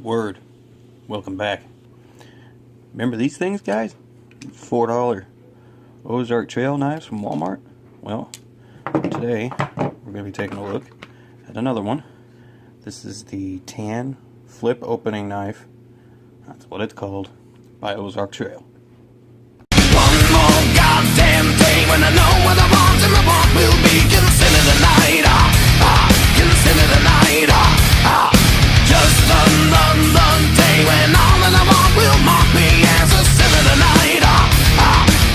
Word. Welcome back. Remember these things, guys? $4 Ozark trail knives from Walmart. Well, today we're going to be taking a look at another one. This is the tan flip opening knife. That's what it's called, by Ozark Trail. One more goddamn day when I know what I want and my want will be. Consider the night, consider the night, just another day when all that I want will mark me as a sin of the night,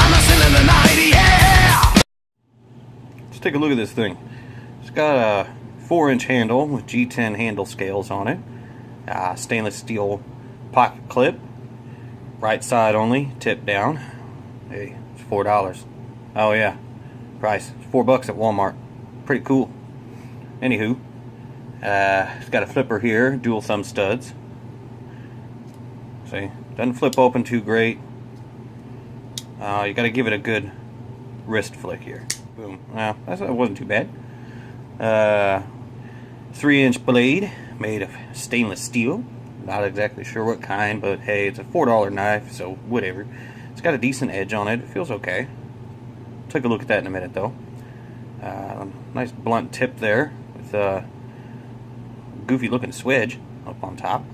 I'm a sin of the night, yeah! Let's take a look at this thing. It's got a 4-inch handle with G10 handle scales on it. Stainless steel pocket clip. Right side only, tip down. Hey, it's $4. Oh yeah, price $4 at Walmart. Pretty cool. Anywho, it's got a flipper here, dual thumb studs. See, doesn't flip open too great. You got to give it a good wrist flick here. Boom. Well, that wasn't too bad. 3-inch blade made of stainless steel. Not exactly sure what kind, but hey, it's a $4 knife, so whatever. It's got a decent edge on it. It feels okay. Take a look at that in a minute, though. Nice blunt tip there with a goofy-looking swedge up on top.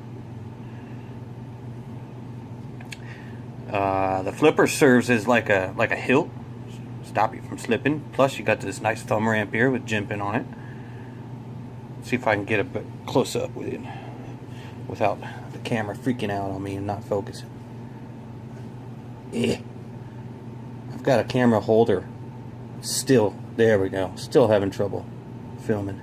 The flipper serves as like a hilt, stop you from slipping. Plus, you got this nice thumb ramp here with jimping on it. Let's see if I can get a bit close up with it without the camera freaking out on me and not focusing. Yeah. I've got a camera holder still. There we go. Still having trouble filming.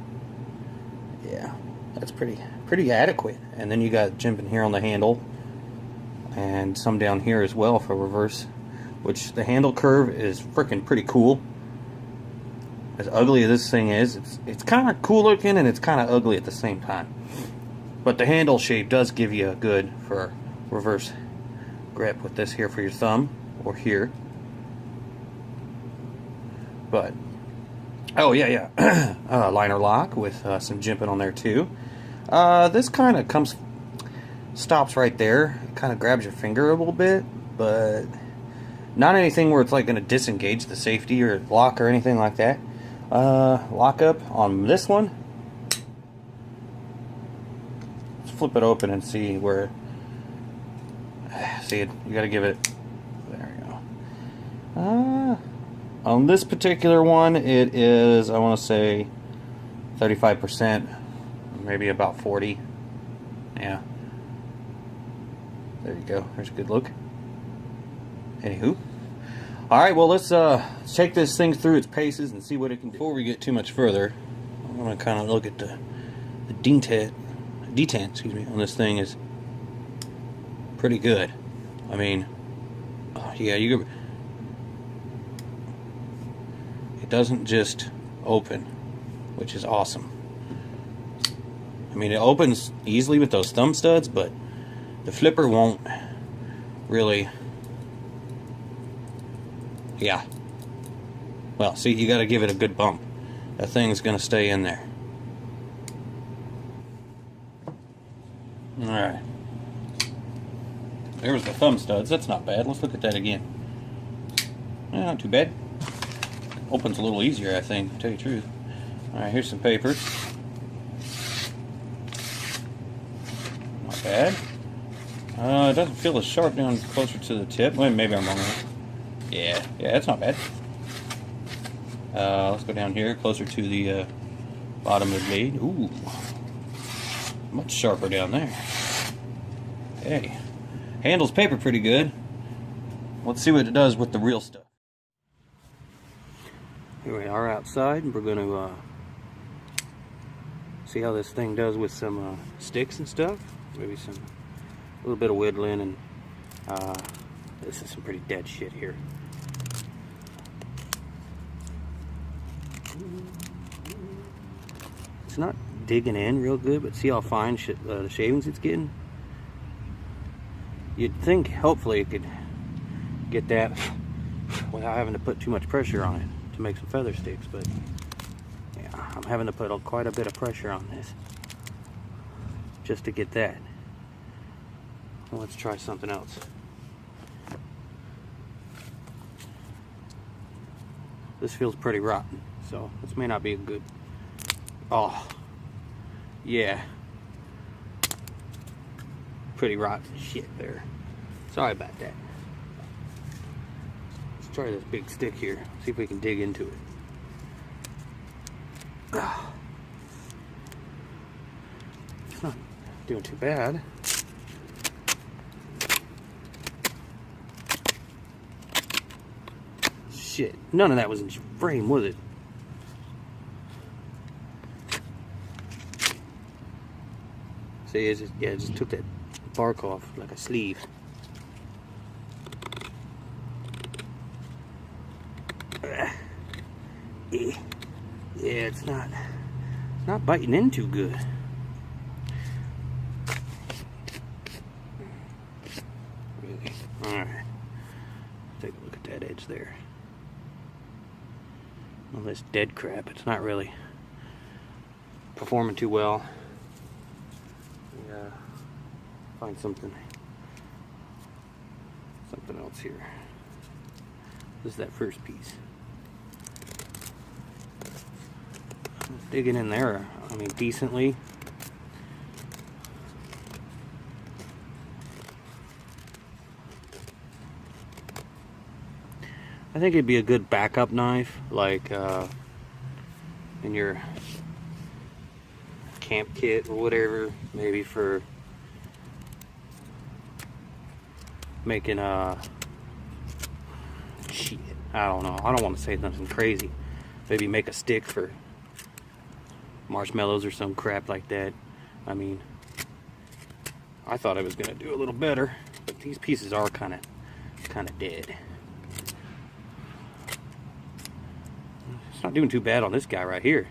Yeah, that's pretty adequate. And then you got jimping here on the handle and some down here as well for reverse, which the handle curve is freaking pretty cool. As ugly as this thing is, it's kind of cool looking and it's kind of ugly at the same time. But the handle shape does give you a good for reverse grip with this here for your thumb or here. But oh yeah, liner lock with some jimping on there too. This kind of stops right there. It kind of grabs your finger a little bit, but not anything where it's like going to disengage the safety or lock or anything like that. Lock up on this one. Let's flip it open and see where. See it. You got to give it. There you go. On this particular one, it is, I want to say 35%, maybe about 40. Yeah. There you go. There's a good look. Anywho. Alright, well, let's take this thing through its paces and see what it can do. Before we get too much further, I'm going to kind of look at the detent on this thing is pretty good. I mean, yeah, it doesn't just open, which is awesome. I mean, it opens easily with those thumb studs, but the flipper won't really. Yeah. Well, see, you got to give it a good bump. That thing's going to stay in there. Alright. There's the thumb studs. That's not bad. Let's look at that again. Not too bad. Opens a little easier, I think, to tell you the truth. Alright, here's some paper. Not bad. It doesn't feel as sharp down closer to the tip. Well, maybe I'm wrong. Yeah, that's not bad. Let's go down here, closer to the bottom of the blade. Ooh, much sharper down there. Hey, handles paper pretty good. Let's see what it does with the real stuff. Here we are outside, and we're going to see how this thing does with some sticks and stuff. Maybe a little bit of whittling, and this is some pretty dead shit here. It's not digging in real good, but see how fine the shavings it's getting? You'd think hopefully it could get that without having to put too much pressure on it to make some feather sticks, but yeah, I'm having to put quite a bit of pressure on this just to get that. Well, let's try something else. This feels pretty rotten, so this may not be a good... Oh, yeah. Pretty rotten shit there. Sorry about that. Let's try this big stick here, see if we can dig into it. Oh. It's not doing too bad. Shit, none of that was in frame, was it? See, it just took that bark off like a sleeve. Yeah, it's not biting in too good. Really? All right. Take a look at that edge there. All this dead crap. It's not really performing too well. Yeah. Find something else here. This is that first piece. Digging in there, I mean, decently. I think it'd be a good backup knife, like in your camp kit or whatever, maybe for making shit, I don't know, I don't want to say nothing crazy. Maybe make a stick for marshmallows or some crap like that. I mean, I thought I was gonna do a little better, but these pieces are kind of dead. It's not doing too bad on this guy right here.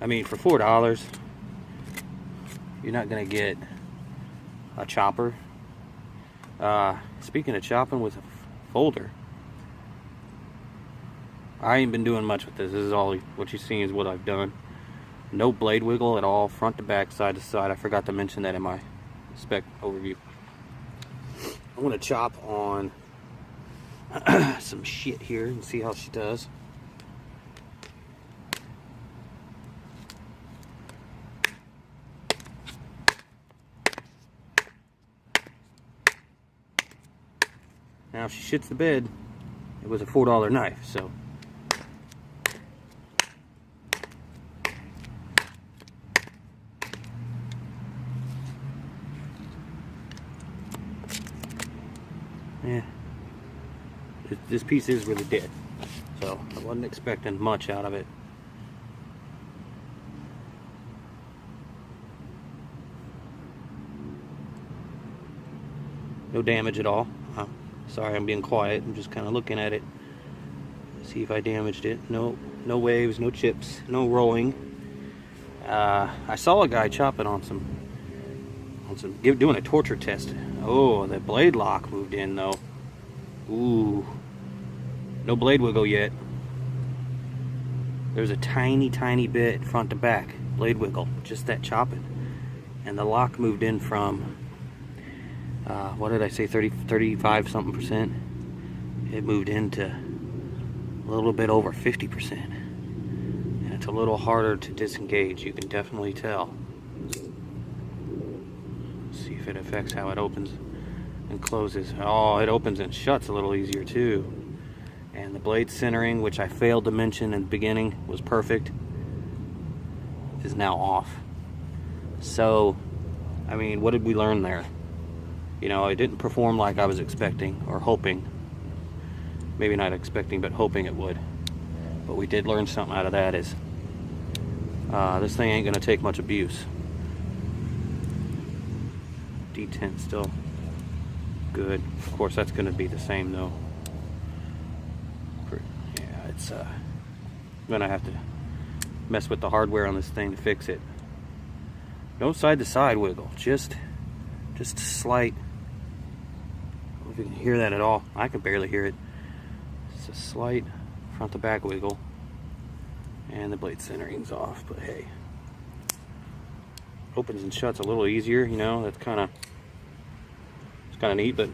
I mean, for $4, you're not gonna get a chopper. Speaking of chopping with a folder, I ain't been doing much with this. This is all what you're seeing is what I've done. No blade wiggle at all, front to back, side to side. I forgot to mention that in my spec overview. I'm gonna chop on some shit here and see how she does. Now, if she shits the bed, it was a $4 knife, so. Yeah, this piece is really dead, so I wasn't expecting much out of it. No damage at all. Sorry, I'm being quiet. I'm just kind of looking at it. See if I damaged it. No waves, no chips, no rolling. I saw a guy chopping on some doing a torture test. Oh, the blade lock moved in though. Ooh, no blade wiggle yet. There's a tiny bit front to back blade wiggle, just that chopping, and the lock moved in from what did I say, 35 something percent. It moved into a little bit over 50%, and it's a little harder to disengage. You can definitely tell. See if it affects how it opens and closes. Oh, it opens and shuts a little easier too. And the blade centering, which I failed to mention in the beginning was perfect, is now off. So, I mean, what did we learn there? You know, it didn't perform like I was expecting or hoping. Maybe not expecting, but hoping it would. But we did learn something out of that, is this thing ain't gonna take much abuse. Detent still good. Of course, that's gonna be the same though. Yeah, it's gonna have to mess with the hardware on this thing to fix it. No side to side wiggle, just a slight. I don't know if you can hear that at all. I can barely hear it. It's a slight front to back wiggle, and the blade centering's off. But hey, opens and shuts a little easier. You know, that's kind of kind of neat, but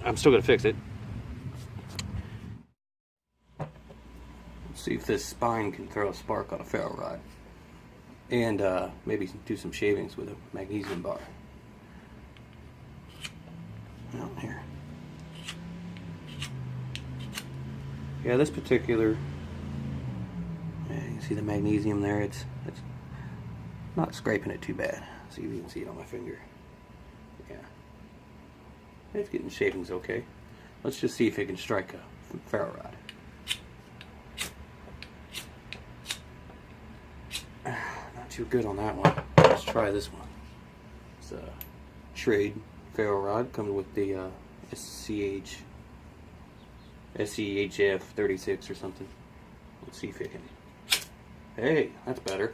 I'm still gonna fix it. Let's see if this spine can throw a spark on a ferro rod, and maybe do some shavings with a magnesium bar. Out here. Yeah, this particular, yeah, you can see the magnesium there. It's not scraping it too bad. See if you can see it on my finger. Yeah, it's getting shavings okay. Let's just see if it can strike a ferro rod. Not too good on that one. Let's try this one. It's a trade ferro rod, comes with the SCHF 36 or something. Let's see if it can. Hey, that's better.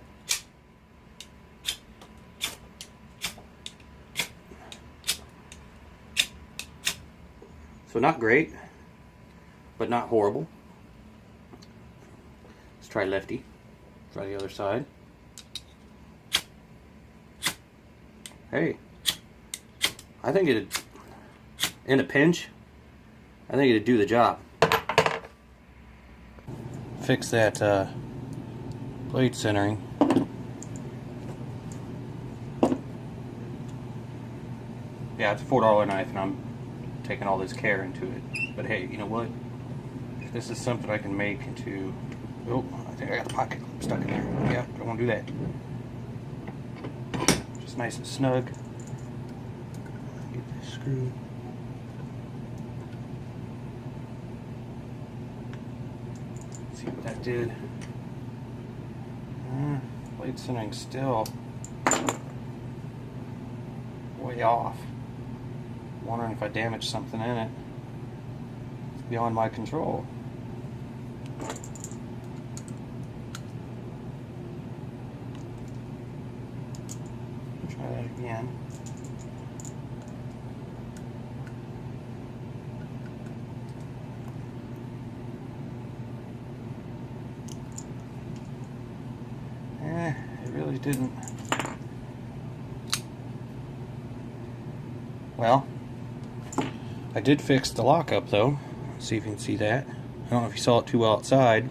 So not great, but not horrible. Let's try lefty. Try the other side. Hey, I think it'd, in a pinch, I think it'd do the job. Fix that blade centering. Yeah, it's a $4 knife, and I'm taking all this care into it. But hey, you know what? If this is something I can make into... Oh, I think I got the pocket stuck in there. Yeah, I don't want to do that. Just nice and snug. Get this screw. See what that did. Blade centering still way off. Wondering if I damaged something in it. It's beyond my control. Try that again. It really didn't. Well, I did fix the lockup though. Let's see if you can see that. I don't know if you saw it too well outside.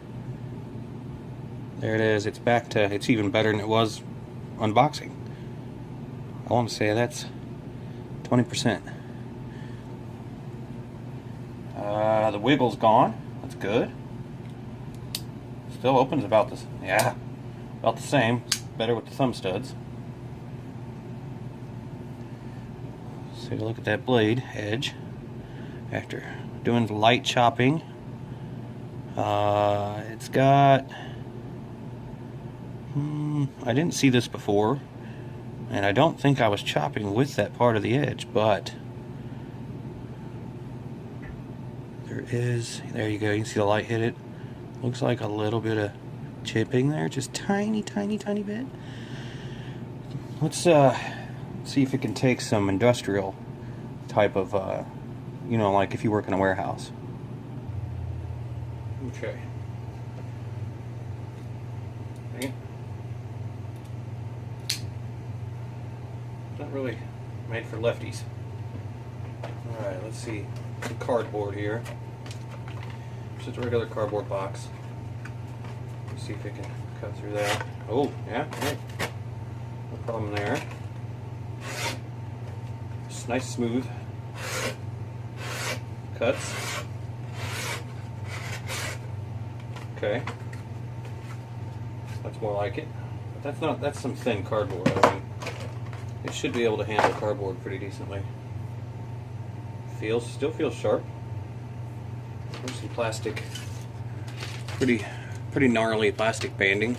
There it is. It's back to, it's even better than it was unboxing. I want to say that's 20%. The wiggle's gone. That's good. Still opens about this. Yeah, about the same. Better with the thumb studs. So take a look at that blade edge after doing the light chopping. It's got, I didn't see this before, and I don't think I was chopping with that part of the edge, but there you go, you can see the light hit it. Looks like a little bit of chipping there, just tiny bit. Let's see if it can take some industrial type of, you know, like if you work in a warehouse. Okay. Dang it. Not really made for lefties. Alright, let's see. Some cardboard here. Just a regular cardboard box. Let's see if it can cut through that. Oh, yeah, hey. No problem there. Just nice, smooth cuts. Okay. That's more like it. But that's not, that's some thin cardboard. I mean, it should be able to handle cardboard pretty decently. Still feels sharp. There's some plastic, pretty gnarly plastic banding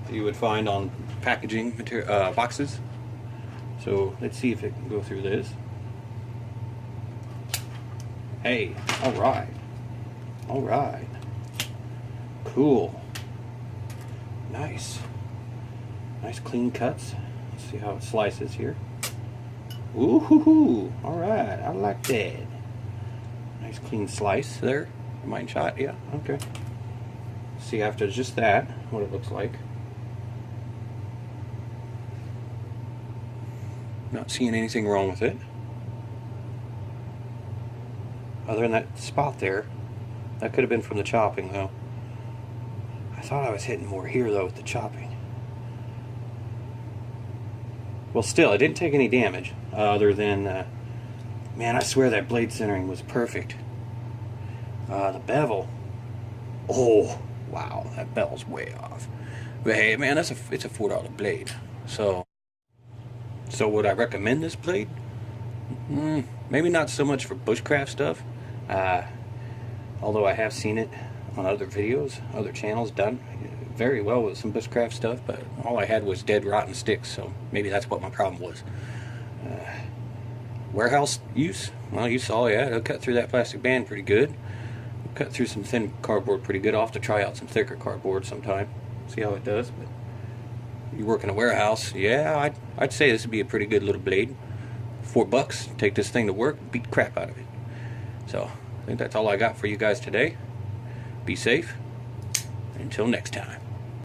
that you would find on packaging material, boxes. So let's see if it can go through this. Hey, all right, cool, nice clean cuts. Let's see how it slices here. Ooh hoo hoo! All right, I like that. Nice clean slice there. Mine shot, yeah, okay. See after just that what it looks like. Not seeing anything wrong with it. other than that spot there. That could have been from the chopping, though. I thought I was hitting more here, though, with the chopping. Well, still, I didn't take any damage, other than, man, I swear that blade centering was perfect. The bevel, oh, wow, that bevel's way off. But hey, man, it's a $4 blade. So would I recommend this blade? Maybe not so much for bushcraft stuff. Although I have seen it on other videos, other channels done very well with some bushcraft stuff, but all I had was dead rotten sticks, so maybe that's what my problem was. Warehouse use, well, you saw, yeah, it'll cut through that plastic band pretty good. Cut through some thin cardboard pretty good. I'll have to try out some thicker cardboard sometime, see how it does. But you work in a warehouse, yeah, I'd say this would be a pretty good little blade. $4, take this thing to work, beat the crap out of it. So I think that's all I got for you guys today. Be safe. Until next time.